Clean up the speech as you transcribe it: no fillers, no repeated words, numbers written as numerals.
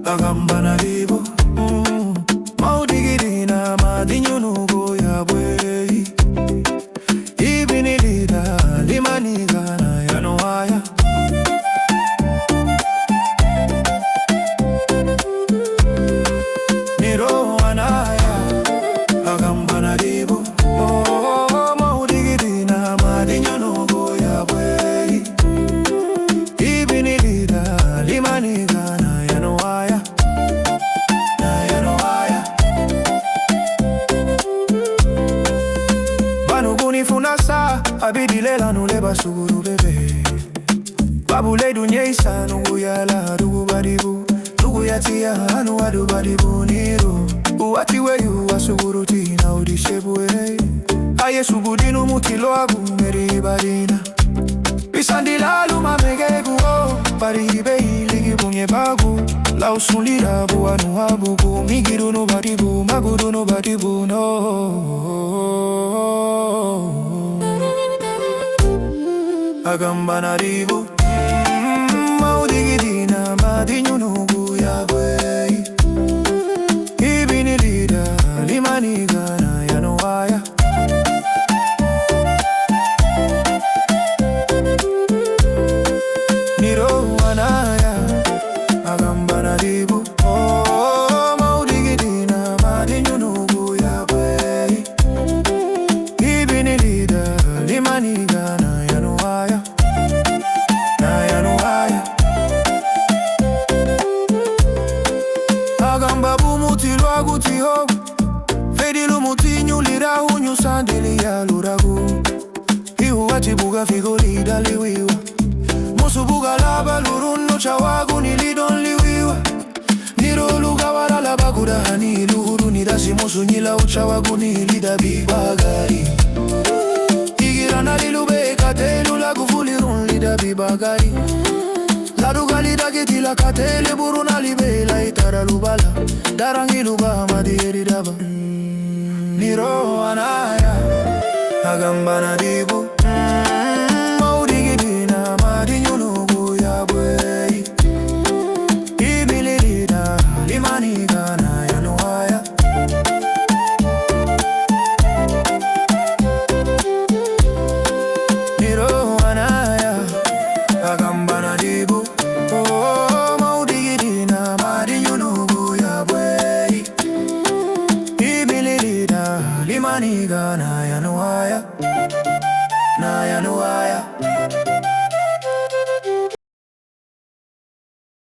Agamba na libo maudigiri na madinyunugo ya bwei ibini lida limani gana ya noaya niro anaya agamba na libo maudigiri na madinyunugo ya bwei ibini lida limani gana ya noaya. Funasa abidilela nule basuguru bebe babule dunyeisa nungu yala dugu badibu dugu yatia anu adu badibu niro uwati weyu wasuguru tina udishebu aye subudinu mutilo agu meri badina bisandila luma megegu baribe iligi bunye bagu lausulira buanu abugu migiru no badibu maguru no badibu no. Agamba na ribu maudigiri na madinyunugu ya bwei ibini lida limani gana ya noaya niro anaya agamba na ribu maudigiri na madinyunugu ya bwei ibini lida limani gana ya noaya. Agamba bumutilo agutiho fedilu mutinyu lira hunyu sandeli ya luragu hiu watibuga figoli daliwiwa musubuga laba lurunno chawagu nilidon liwiwa niro luga wala laba kudahani luhuru nidasi musu nyila uchawagu nilida bibagari igirana lilube katelu lagu fulirun lida bibagari laduga lida gitila katele buruna libela itara lubala darangi luba madiri daba niro anaya agamba na dibu maudigiri na madinyunugu ya bwei ibilirida limani gana ya noaya niro anaya agamba na dibu maudigiri na madinyunugu ya bwei ibilirida limani gana ya noaya na ya noaya.